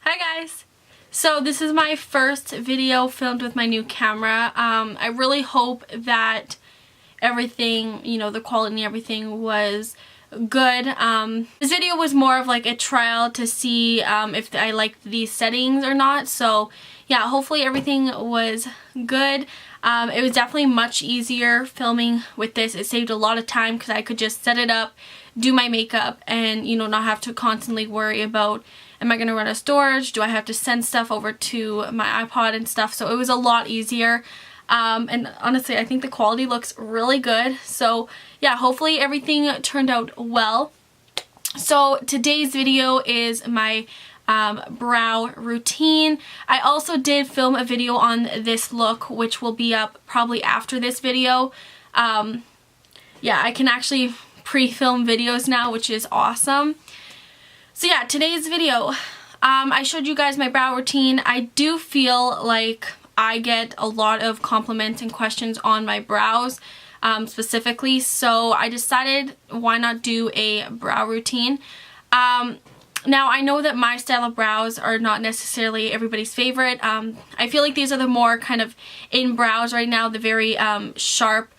Hi guys! So this is my first video filmed with my new camera. I really hope that everything, the quality and everything was good. This video was more of like a trial to see if I liked these settings or not. So yeah, hopefully everything was good. It was definitely much easier filming with this. It saved a lot of time because I could just set it up, do my makeup, and not have to constantly worry about, am I going to run out of storage? Do I have to send stuff over to my iPod and stuff? So it was a lot easier. And honestly, I think the quality looks really good. So yeah, hopefully everything turned out well. So today's video is my brow routine. I also did film a video on this look, which will be up probably after this video. Yeah, I can actually pre-film videos now, which is awesome. So yeah, today's video, I showed you guys my brow routine. I do feel like I get a lot of compliments and questions on my brows specifically, so I decided why not do a brow routine. Now I know that my style of brows are not necessarily everybody's favorite. I feel like these are the more kind of in brows right now, the very sharp,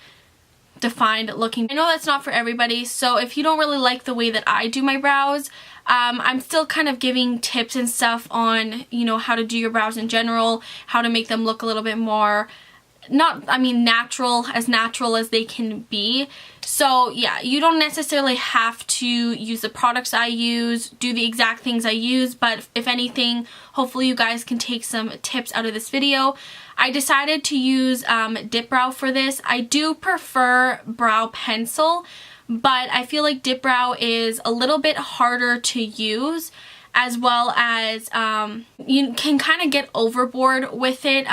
defined looking. I know that's not for everybody, so if you don't really like the way that I do my brows, I'm still kind of giving tips and stuff on, how to do your brows in general, how to make them look a little bit more, natural as they can be. So yeah, you don't necessarily have to use the products I use, do the exact things I use, but if anything, hopefully you guys can take some tips out of this video. I decided to use dipbrow for this. I do prefer brow pencil, but I feel like dipbrow is a little bit harder to use, as well as you can kind of get overboard with it.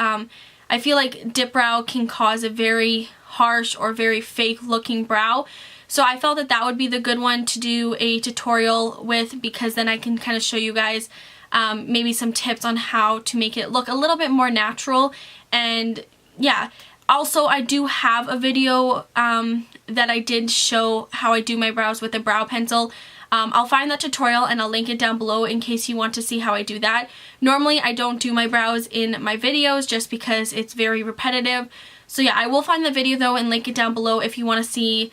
I feel like dipbrow can cause a very harsh or very fake looking brow. So I felt that that would be the good one to do a tutorial with, because then I can kind of show you guys maybe some tips on how to make it look a little bit more natural. And yeah, also I do have a video that I did show how I do my brows with a brow pencil. I'll find that tutorial and I'll link it down below in case you want to see how I do that. Normally I don't do my brows in my videos just because it's very repetitive. So yeah, I will find the video though and link it down below if you want to see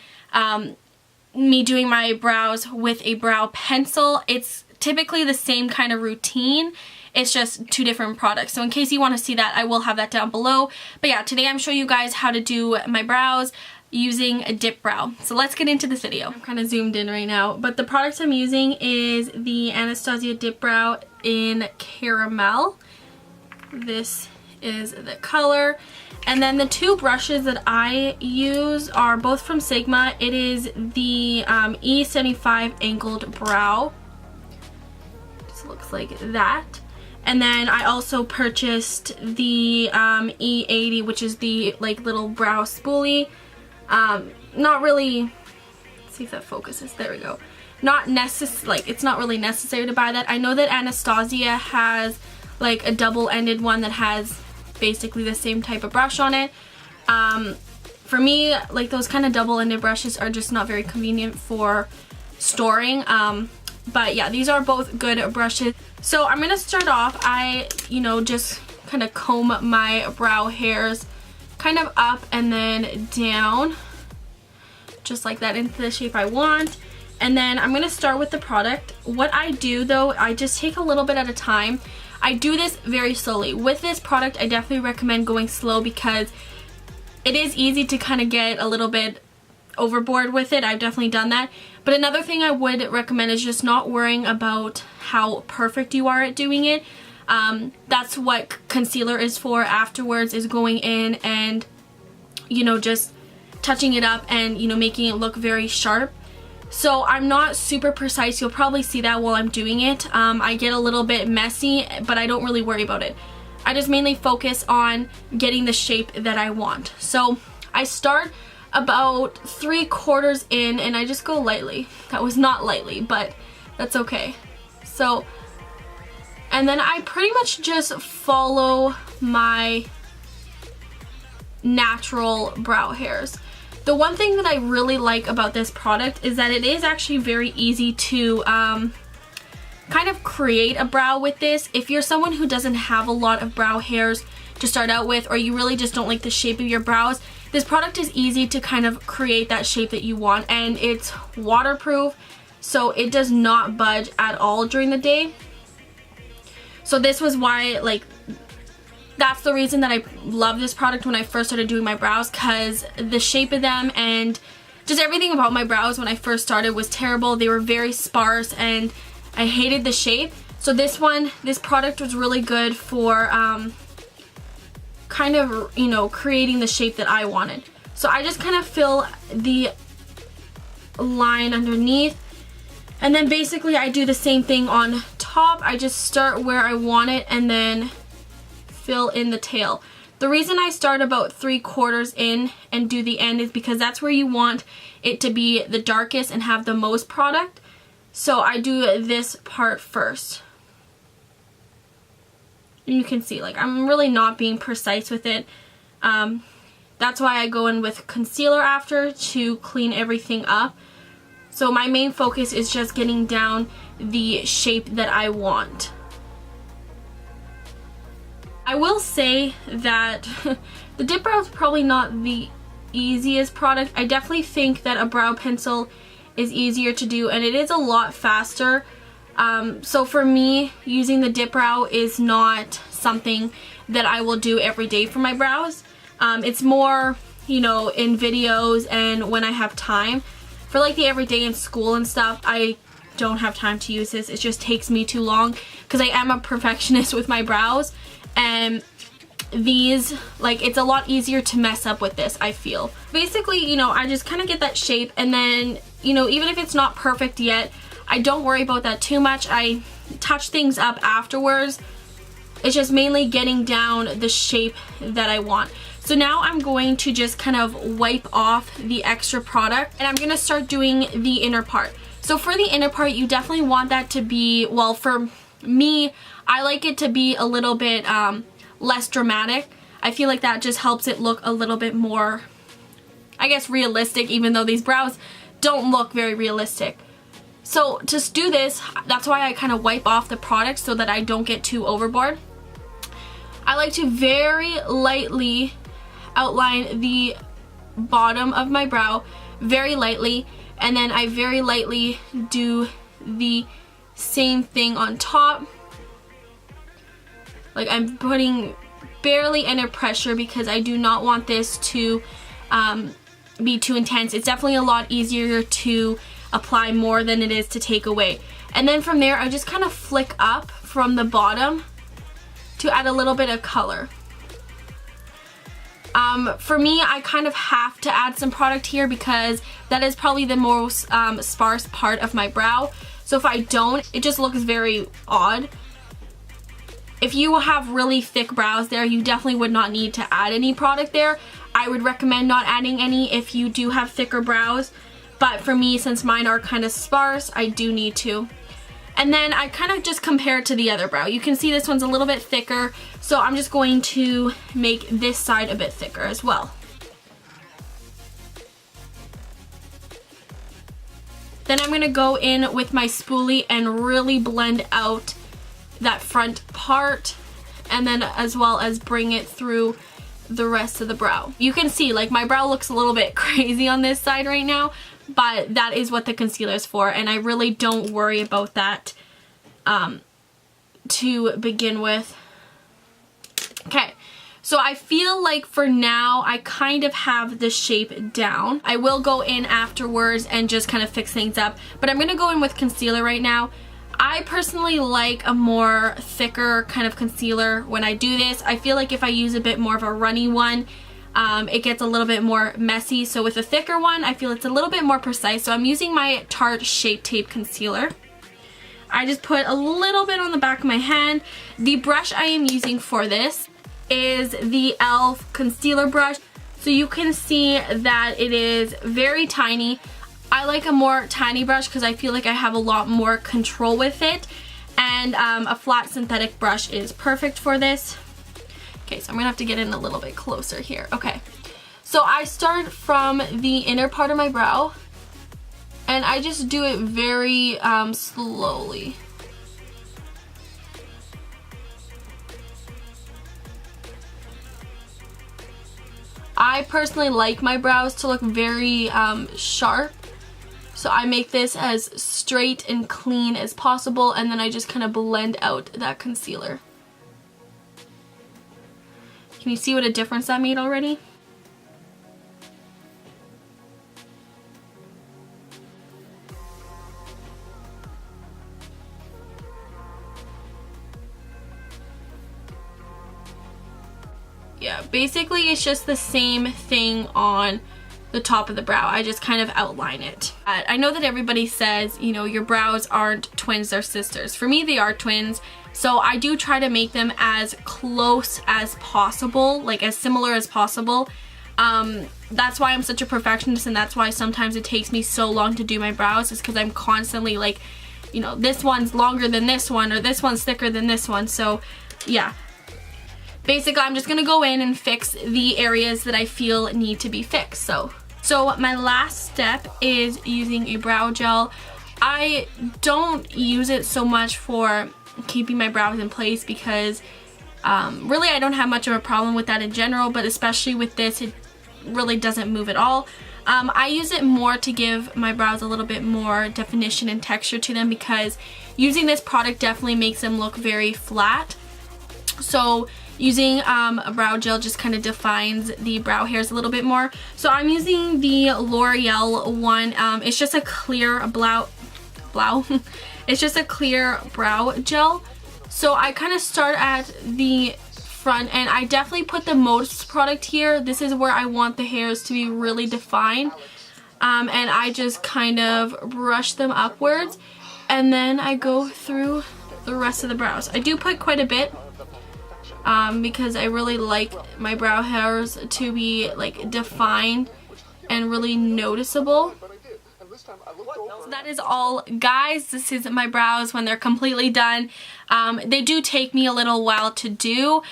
me doing my brows with a brow pencil. It's typically the same kind of routine. It's just two different products. So in case you want to see that, I will have that down below. But yeah, today I'm showing you guys how to do my brows using a dipbrow. So let's get into this video. I'm kind of zoomed in right now, but the product I'm using is the Anastasia dipbrow in Caramel. This is the color. And then the two brushes that I use are both from Sigma. It is the E75 angled brow. Just looks like that. And then I also purchased the E80, which is the little brow spoolie. Not really, let's see if that focuses, there we go. It's not really necessary to buy that. I know that Anastasia has like a double-ended one that has basically the same type of brush on it. For me, like those kind of double-ended brushes are just not very convenient for storing. But yeah, these are both good brushes. So I'm gonna start off, I just kind of comb my brow hairs kind of up and then down, just like that, into the shape I want. And then I'm gonna start with the product. What I do though, I just take a little bit at a time. I do this very slowly. With this product, I definitely recommend going slow because it is easy to kind of get a little bit overboard with it. I've definitely done that. But another thing I would recommend is just not worrying about how perfect you are at doing it. That's what concealer is for afterwards, is going in and just touching it up and making it look very sharp. So I'm not super precise. You'll probably see that while I'm doing it. I get a little bit messy, but I don't really worry about it. I just mainly focus on getting the shape that I want. So I start about 3/4 in and I just go lightly. That was not lightly, but that's okay. So, and then I pretty much just follow my natural brow hairs. The one thing that I really like about this product is that it is actually very easy to kind of create a brow with this. If you're someone who doesn't have a lot of brow hairs to start out with, or you really just don't like the shape of your brows, this product is easy to kind of create that shape that you want, and it's waterproof, so it does not budge at all during the day. So this was why, like, that's the reason that I love this product when I first started doing my brows, because the shape of them and just everything about my brows when I first started was terrible. They were very sparse and I hated the shape. So this product was really good for kind of, you know, creating the shape that I wanted. So I just kind of fill the line underneath, and then basically I do the same thing on top. I just start where I want it and then fill in the tail. The reason I start about 3/4 in and do the end is because that's where you want it to be the darkest and have the most product. So I do this part first. You can see, like, I'm really not being precise with it. That's why I go in with concealer after to clean everything up. So my main focus is just getting down the shape that I want. I will say that the dip brow is probably not the easiest product. I definitely think that a brow pencil is easier to do, and it is a lot faster. So for me, using the dip brow is not something that I will do every day for my brows. It's more, you know, in videos and when I have time. For like the everyday in school and stuff, I don't have time to use this. It just takes me too long because I am a perfectionist with my brows, and these, like, it's a lot easier to mess up with this, I feel. Basically, you know, I just kind of get that shape, and then, you know, even if it's not perfect yet, I don't worry about that too much. I touch things up afterwards. It's just mainly getting down the shape that I want. So now I'm going to just kind of wipe off the extra product, and I'm going to start doing the inner part. So for the inner part, you definitely want that to be, well, for me, I like it to be a little bit less dramatic. I feel like that just helps it look a little bit more, I guess, realistic, even though these brows don't look very realistic. So to do this, that's why I kind of wipe off the product so that I don't get too overboard. I like to very lightly outline the bottom of my brow, very lightly, and then I very lightly do the same thing on top. Like, I'm putting barely any pressure because I do not want this to be too intense. It's definitely a lot easier to apply more than it is to take away. And then from there, I just kind of flick up from the bottom to add a little bit of color. For me, I kind of have to add some product here because that is probably the most sparse part of my brow. So if I don't, it just looks very odd. If you have really thick brows there, you definitely would not need to add any product there. I would recommend not adding any if you do have thicker brows. But for me, since mine are kind of sparse, I do need to. And then I kind of just compare it to the other brow. You can see this one's a little bit thicker, so I'm just going to make this side a bit thicker as well. Then I'm going to go in with my spoolie and really blend out that front part, and then as well as bring it through the rest of the brow. You can see, like, my brow looks a little bit crazy on this side right now, but that is what the concealer is for, and I really don't worry about that to begin with. Okay, so I feel like for now I kind of have the shape down. I will go in afterwards and just kind of fix things up, but I'm gonna go in with concealer right now. I personally like a more thicker kind of concealer when I do this. I feel like if I use a bit more of a runny one, it gets a little bit more messy. So with a thicker one, I feel it's a little bit more precise. So I'm using my Tarte Shape Tape Concealer. I just put a little bit on the back of my hand. The brush I am using for this is the e.l.f. concealer brush. So you can see that it is very tiny. I like a more tiny brush because I feel like I have a lot more control with it. And a flat synthetic brush is perfect for this. Okay, so I'm gonna have to get in a little bit closer here. Okay, so I start from the inner part of my brow, and I just do it very slowly. I personally like my brows to look very sharp. So I make this as straight and clean as possible, and then I just kind of blend out that concealer. Can you see what a difference that made already? Yeah, basically it's just the same thing on the top of the brow. I just kind of outline it. I know that everybody says, you know, your brows aren't twins, they're sisters. For me, they are twins. So I do try to make them as close as possible, like as similar as possible. That's why I'm such a perfectionist, and that's why sometimes it takes me so long to do my brows, is because I'm constantly like, you know, this one's longer than this one, or this one's thicker than this one. So yeah. Basically, I'm just gonna go in and fix the areas that I feel need to be fixed. So my last step is using a brow gel. I don't use it so much for keeping my brows in place because really I don't have much of a problem with that in general, but especially with this, it really doesn't move at all. I use it more to give my brows a little bit more definition and texture to them, because using this product definitely makes them look very flat. So using a brow gel just kind of defines the brow hairs a little bit more. So I'm using the L'Oreal one. It's just a clear it's just a clear brow gel. So I kind of start at the front, and I definitely put the most product here. This is where I want the hairs to be really defined. And I just kind of brush them upwards, and then I go through the rest of the brows. I do put quite a bit. Because I really like my brow hairs to be like defined and really noticeable. So that is all, guys. This is my brows when they're completely done. They do take me a little while to do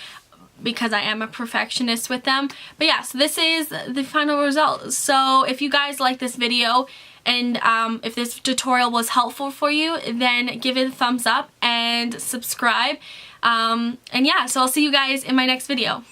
because I am a perfectionist with them. But yeah, so this is the final result. So if you guys like this video, and if this tutorial was helpful for you, then give it a thumbs up and subscribe. And yeah, so I'll see you guys in my next video.